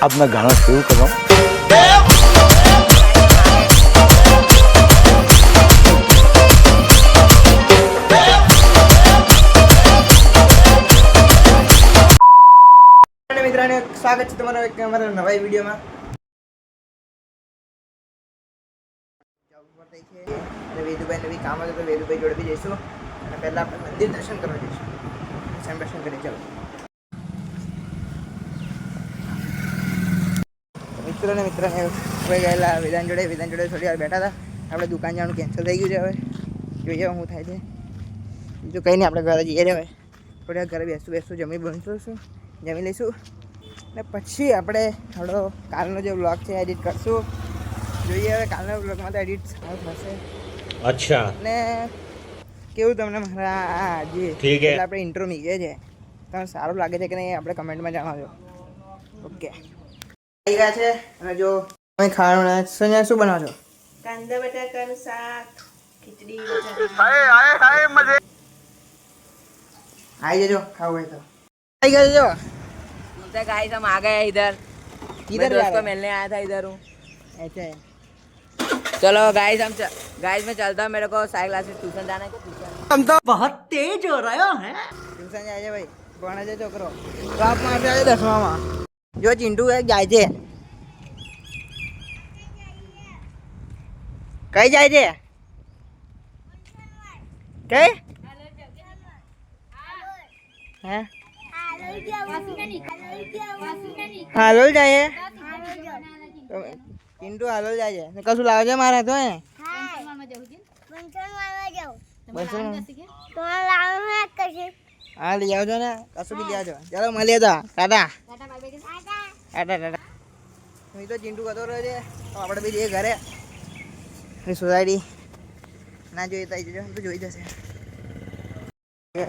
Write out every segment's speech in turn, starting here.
अब मैं गाना शुरू कर रहा हूँ। મિત્રોને સ્વાગત છે તમારા અમારા નવા વિડીયોમાં. વેદુભાઈને બી કામ હતું તો વેદુભાઈ જોડે બી જઈશું અને પહેલાં આપણે મંદિર દર્શન કરવા જઈશું. દર્શન કરી ચાલો મિત્રોને આપણે ગયેલા વેદાંત જોડે થોડી વાર બેઠા હતા. આપણે દુકાન જવાનું કેન્સલ થઈ ગયું છે. હવે જોઈએ શું થાય છે. બીજું કંઈ નહીં, આપણે ઘરે જઈએ હવે થોડી વાર ઘરે બેસું જમી લઈશું ને પછી આપણે થોડો કાલનો જે વ્લોગ છે એડિટ કરશું. જોઈએ હવે કાલના વ્લોગમાં તો એડિટ સારું થશે. અચ્છા. ને કેવું તમને મારા જે આપણે ઇન્ટ્રો મીકીએ છે તમને સારું લાગે છે કે નહીં આપણે કમેન્ટમાં જણાવજો. ઓકે આવી ગયા છે અને જો તમે ખાવાનું સંજય શું બનાવો છો? કાંદા બટાકાનું શાક, ખીચડી. આવી જજો ખાવું હોય તો. આવી ગયા જો गाइस हम आ गए इधर दोस्त को मिलने आया था इधर हूँ. ऐसे है. चलो गाइस गाइस मैं चलता हूँ. मेरे को साइकिल क्लासेस ट्यूशन जाना है. हम तो बहुत तेज हो रहे हो हैं. ट्यूशन જાય છે ભાઈ, ભણે છે છોકરો. બાપ મારતે આવે 10માં. જો ચિંટુ જાય છે. કઈ જાય છે? કઈ? હે? હાલોલ જાય છે. ચિંટુ હાલોલ જાય છે. કશું લાવે છે મારે તો હે? હા લઈ આવજો ને, કશું બી લઈ આવજો. ચાલો મળીએ તો. ટાટા ટાટા. હું તો ચિંટુ કરતો રહ્યો છે તો આપણે બી જઈએ ઘરે. સોસાયટી ના જોઈએ તો આવી જજો, તો જોઈ જશે.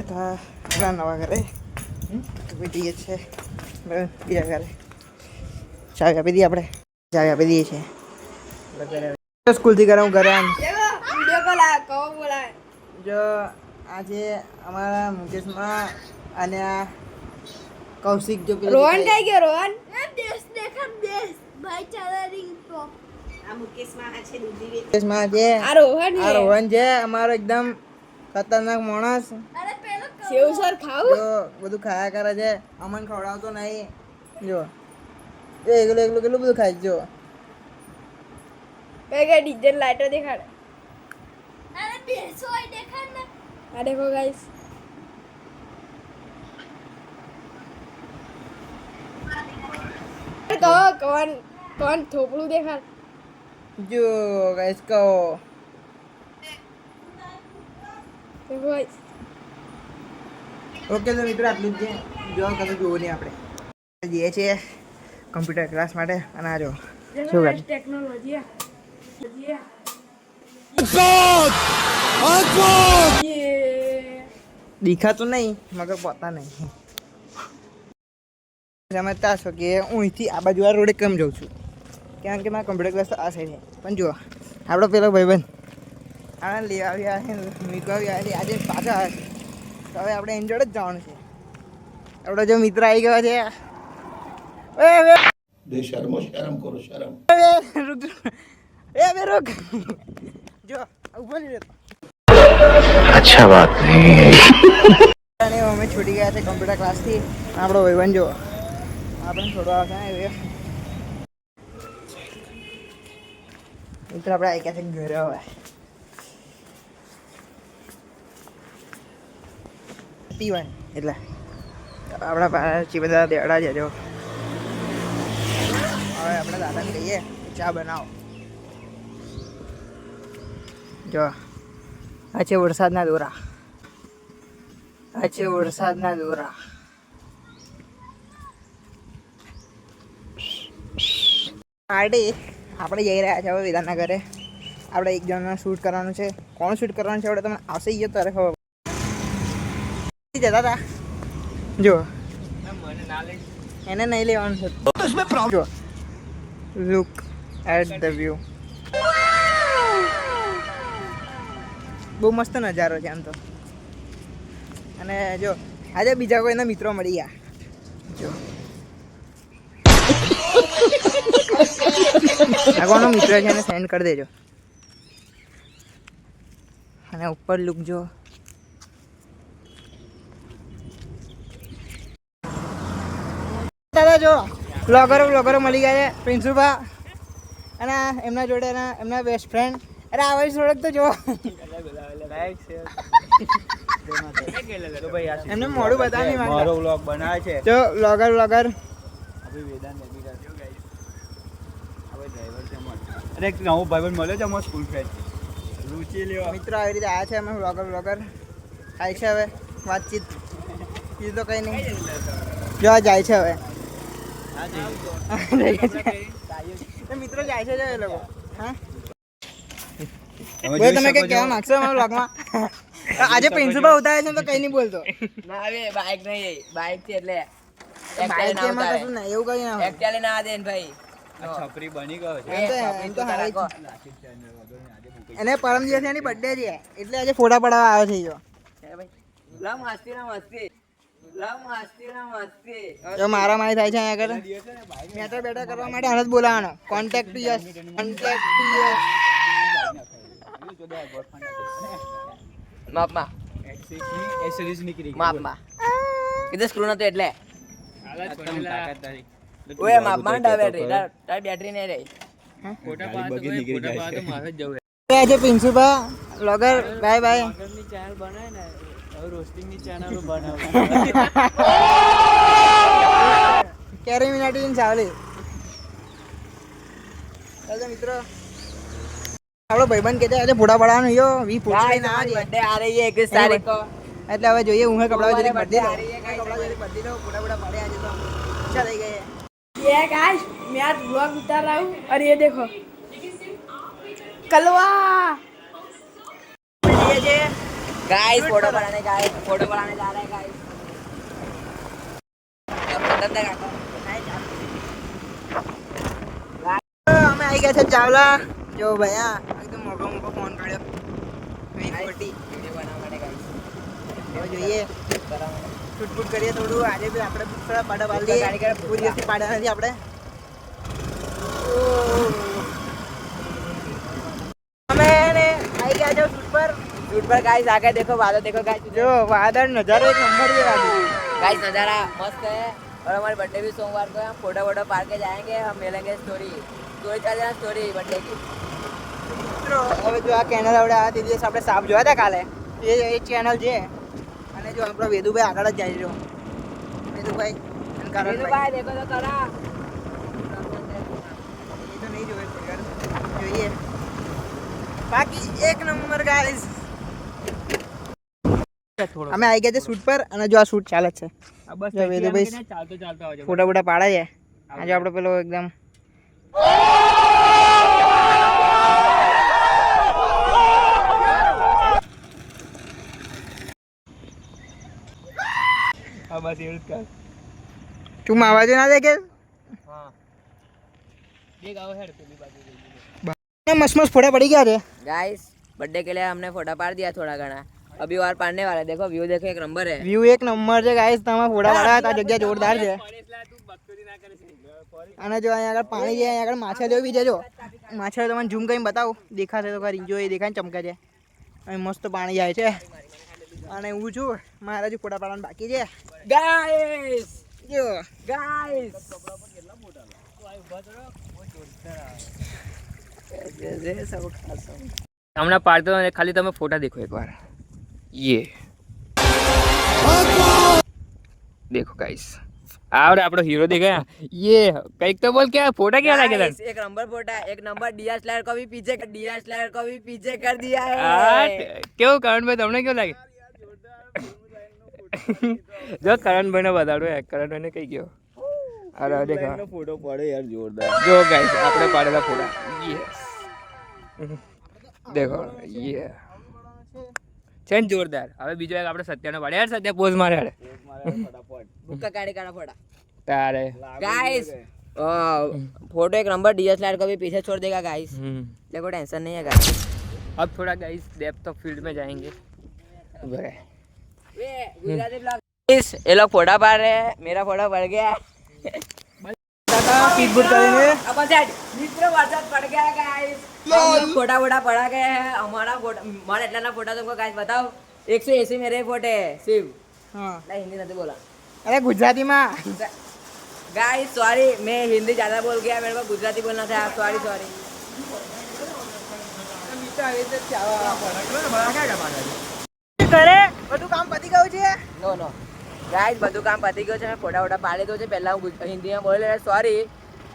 હતા નવા ઘરે જઈએ છે બીજા ઘરે. ચાવી આપી દઈએ આપણે, ચાવી આપી દઈએ છીએ. સ્કૂલથી ઘરે હું ઘરે જો આજે અમારા મુકેશમાં અને આ કૌશિક જો રોહન કઈ ગયો? રોહન આ રોહન છે અમારો એકદમ ખતરનાક માણસ. સેવ સર ખાવું? જો બધું ખાયા કરે છે, અમન ખવડાવતો નહીં. જો એ એકલું કેટલું બધું ખાય. જો કઈ ડીજે લાઈટો દેખાડે. અરે બેસો આઈ દેખાડ ને. આ દેખો ગાઈસ. તો કોણ થોપડું દેખાડ. જો ગાઈસ કહો દેખો ગાઈસ. ઓકે તો મિત્રો આટલું જ છે. જો કશું જોવું નહીં, આપણે જઈએ છીએ કમ્પ્યુટર ક્લાસ માટે. અને આ જો શું કરે ટેકનોલોજી દેખાતું નહીં મગર પોતા નહીં. સમજતા છો કે હું અહીંથી આ બાજુ આ રોડે કેમ જાઉં છું? કારણ કે મારા કમ્પ્યુટર ક્લાસ તો આ સાઈડ છે. પણ જુઓ આપણો પેલો ભાઈબંધ આને લેવા આવ્યા છે, મીકવા આવ્યા છે, આજે પાછા આવે છે. તો હવે આપણે એની જોડે જ જવાનું છે. આપણો જો મિત્ર આવી ગયો છે. શરમ કરો શરમ. રૂક જો ઉભો નહીં રહેતો. अच्छा बात नहीं. અમે છૂટી ગયા છે કમ્પ્યુટર ક્લાસથી. આપણો ભાઈબંધ જો આપણે છોડવા આવશે ને મિત્ર. આપણે આવી ગયા છે ઘરે. હવે P1 એટલે આપણા પાછી બધા દેવડા છે. જો હવે આપણે દાદાને કહીએ ચા બનાવો. જો આ છે વરસાદના દોરા. પાર્ટી આપણે જઈ રહ્યા છે હવે વેદાંતના ઘરે. આપણે એક જણને શૂટ કરવાનું છે. કોણ શૂટ કરવાનું છે આપણે તમને આવશે ગયો ત્યારે ખબર જતા હતા. જો એને નહીં લેવાનું છે. જો લુક એટ ધ વ્યૂ. બહુ મસ્ત નજારો છે આમ તો. અને જો આજે બીજા કોઈના મિત્રો મળી ગયા. જો આ કોનો મિત્ર છે એને સેન્ડ કરી દેજો. અને ઉપર લુક જો. દાદા જો બ્લોગરો મળી ગયા છે પ્રિન્સુભા અને એમના જોડે એમના બેસ્ટ ફ્રેન્ડ. અરે આવાજ થોડોક તો જો એમને મોડું બતાવી મારો વ્લોગ બનાવે છે જો વ્લોગર અભી વેદાંત એબી કરજો ગાઈસ. હવે ડ્રાઈવર છે અમાર. અરે એક નવો ભાઈબંધ મળ્યો છે અમાર સ્કૂલ ફ્રેન્ડ રૂચિ લેવા. મિત્રો આવી રીતે આયા છે અમે વ્લોગર થાય છે હવે વાતચીત બીજું તો કંઈ નહીં. જો આ જાય છે હવે મિત્રો જાય છે એ લોકો. હા બોલ તમે કઈ કહેવા માંગશો અમારા વ્લોગમાં? આજે પ્રિન્સિપલ ઉતારે છે તો કઈ નહીં બોલતો. ના હવે બાઈક નહીં બાઈક છે એટલે બાઈક છે એમાં કશું ના એવું કઈ ના હોય. એકચ્યુઅલી ના દે ને ભાઈ આ છપરી બની ગયો છે. એમ તો હાઈ જ. એને પરમ દિવસે એની બર્થડે છે એટલે આજે ફોટા પડાવવા આવ્યો છે જો. લા મસ્તી ના મસ્તી જો મારા મારી થાય છે અહીંયા આગળ મેટર બેટર કરવા માટે આને જ બોલાવવાનો. કોન્ટેક્ટ ટુ યસ માપમાં એસરીઝ નીકળી માપમાં કીધું સ્ક્રૂ નતો એટલે તાકાત તારી. ઓય માપમાં ડા બેટરી તારી બેટરી નહીં રહી આજે principal vlogger by Carry Minati in ચાવલી. ચાલો મિત્રો આપણો ભાઈબંધ કહેતા આજે ફોટા પડાવવાનો યો 20 ફોટા લઈને આવે છે. બર્થડે આ રહી है 21 तारीख को એટલે હવે જોઈએ હું કપડા જરી બદલી લઉં ફોટા પડે આજે તો ઈચ્છા થઈ ગઈ. ये गाइस मैं आज ब्लॉग उतार रहा हूँ और ये देखो कलवा गाइस फोटो बनाने जा रहे हैं गाइस અમે આવી ગયા છે ચાવલા. જો ભૈયા એકદમ મોટો ફોન કાઢ્યો वीडियो बनाने માટે गाइस હવે જોઈએ શૂટ કરીએ થોડું. આજે બી આપણે થોડા પાડા પાડીએ પૂરી દિવસથી પાડ્યા નથી આપણે. અમે ને આવી ગયા છો शूट पर गाइस आगे देखो बादल देखो गाइस જો વાદળ નજારો એક નંબર છે બાજુ. गाइस नज़ारा मस्त है और हमारे बर्थडे भी सोमवार को है. हम फोटो पार के जाएंगे हम मिलेंगे स्टोरी चल जाना स्टोरी बर्थडे की. મિત્રો હવે જો આ કેનલ આવડે આ તે દિવસ આપણે સાપ જોયા હતા કાલે એ ચેનલ છે. અને જો આપણો વેદુભાઈ આગળ જ જાય છે. વેદુભાઈ અને કરણભાઈ भाई देखो तो करा એ તો નહીં જોયે જોઈએ બાકી એક નંબર ગાઈસ. અમે આવી ગયા છે શૂટ પર અને જો આ શૂટ ચાલે છે. જો વેદુભાઈ ફોટા ફોટા પાડે છે. આજે આપણે પેલો એકદમ બસ એવું જ કર. તું માવાજો ના દેખે मस्त मस्त फोटा पड़ी गया रे गाइस बर्थडे के लिए हमने फोटा पार दिया थोड़ा घना अभी और पाड़ने वाले देखो व्यू देखो एक नंबर है व्यू एक नंबर है गाइस तमा फोटा पड़ा था जगह जोरदार है અને જો અહીંયા આગળ પાણી છે અહીંયા આગળ માછલીઓ બી છે જો માછલીઓ તમને ઝૂમ કરીને બતાવું દેખાશે તો ખરી જો એ દેખાય ચમકે છે અહીં મસ્ત પાણી જાય છે અને હું છું મારા જ ફોટા પાડવાનું બાકી છે गाइस જો गाइस હમણાં પાડતો ખાલી તમે ફોટા દેખો એકવાર ये देखो गाइस और આપણો હીરો દેખાया ये કઈક તો બોલ क्या फोटा क्या लगे था एक नंबर फोटा एक नंबर डीएसएलआर को भी पीछे कर दिया है क्यों करण भाई તમને क्यों લાગે જો કરણ ભાઈ ને બતાડો કરણ ભાઈ ને કઈ ગયો અરે દેખો ફોટો પડે યાર જોરદાર. જો ગાइस આપણે પાડેલા ફોટા યસ देखो ये છે જોરદાર. હવે બીજો એક આપણે સત્યાનો પાડે યાર સત્યા પોઝ મારે યાર बुक्का काढ़े काढ़ा फोड़ा तारे गाइस फोटो एक नंबर डीएसएलआर को भी पीछे छोड़ देगा गाइस देखो टेंशन नहीं है गाइस. अब थोड़ा गाइस डेप्थ ऑफ फील्ड में जाएंगे. ये लोग फोटा पार रहे हैं मेरा फोटा पड़ गया सीट बुट करेंगे अब मित्र वरसाद पड़ गया गाइस फोटा वोटा पड़ा गया है हमारा फोटा हमारा इतना ना फोटा तुमको गाइस बताओ 180 मेरे फोटे शिव हाँ नहीं हिंदी नहीं बोला अरे गुजराती में गाइस सॉरी मैं हिंदी ज्यादा बोल गया मेरे को गुजराती बोलना था सॉरी सॉरी કરે બધું કામ પતી ગયું છે નો નો ગાઈસ બધું કામ પતી ગયું છે મેં ફોટા વોટા પાડી દો છે પહેલા હું હિન્દીમાં બોલે સોરી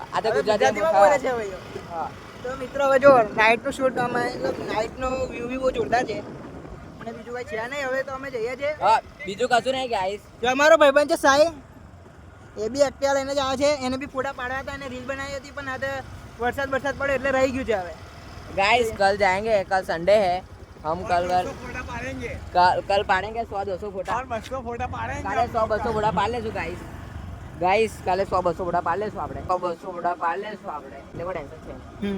આ તો ગુજરાતીમાં બોલે છે ભાઈઓ હા તો મિત્રો હવે જો નાઇટનું શૂટ અમે નાઇટનો વ્યૂ બી બહુ જોરદાર છે અને બીજું કઈ છે નહીં હવે તો અમે જઈએ છીએ હા બીજું કશું નહીં ગાઈસ જો અમારો ભાઈબંધ છે સાઈ એ બી એક્ટિવા લઈને જ આવે છે એને બી ફોટા પાડ્યા હતા અને રીલ બનાવી હતી પણ આ તો વરસાદ પડ્યો એટલે રહી ગયું છે હવે गाइस कल जाएंगे कल संडे है हम कल पाड़ेंगे 100-200 फोटा और 200 फोटा पाड़ेंगे काले 100-200 फोटा पाड़ लेશું गाइस गाइस काले 100-200 फोटा पाड़ लेશું આપણે 100-200 फोटा પાડ લેશું આપણે એટલે કોઈ ટેન્શન છે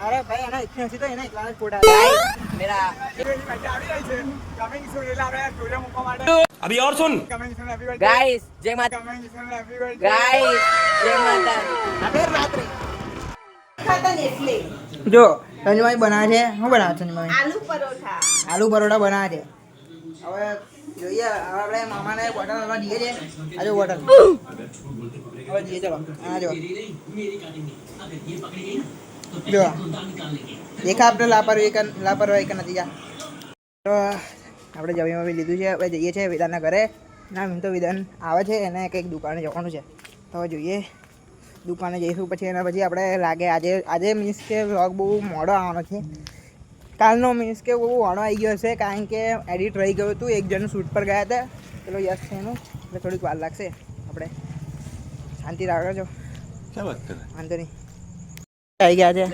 અરે ભાઈ એના ઇચ્છા નથી તો એના એકલા જ ફોટા ગાइस मेरा कमिंग सून એટલે આપણે સ્ટોરી મૂકવા માટે अभी और सुन કમિંગ सून એવરીવન गाइस जय माता કમિંગ सून એવરીવન गाइस जय माता આપણે રાત્રે ખાતા ને એટલે જો સંજુભાઈ બનાવે છે શું બનાવે છે સંજુભાઈ આલુ પરોઠા બનાવે છે હવે જોઈએ હવે આપણે મામાને બોટલ લેવા દઈએ છે આ જો બોટલ હવે જઈએ ચલો આ જો જો દેખા આપણે લાપરવાહી કે નથી જા તો આપણે જમીમાં બી લીધું છે હવે જઈએ છીએ વિધાનના ઘરે ના એમ તો વિધાન આવે છે એને કંઈક દુકાને જવાનું છે તો હવે જોઈએ દુકાને જઈશું પછી એના પછી આપણે લાગે આજે મીન્સ કે વ્લોગ બહુ મોડો આવવાનો છે કાલનો મીન્સ કે બહુ મોડો આવી ગયો હશે કારણ કે એડિટ રહી ગયું હતું એક જણ શૂટ પર ગયા હતા પેલો યશ છે એનું એટલે થોડીક વાર લાગશે આપણે શાંતિ રાખજો क्या बात कर વાંધો નહીં આવી ગયા છે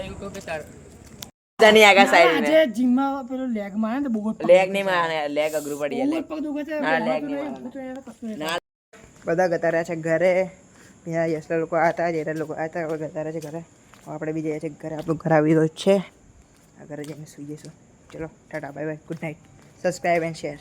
તની આગળ સાઈડ આજે જીમમાં પેલો લેગ મારે ને બહુ લેગ નહીં મારે લેગ અઘરું પડી જાય પગ દુખે છે ના લેગ નહીં મારે બધા ગતા રહ્યા છે ઘરે ત્યાં યશલા લોકો આવ્યા હતા જેઠા લોકો આવ્યા હતા હવે ગતા રહ્યા છે ઘરે હવે આપણે બી જઈએ છીએ ઘરે આપણું ઘર આવી રહ્યું છે આ ઘરે જઈને સુઈ જઈશું ચલો Tata bye bye good night subscribe and share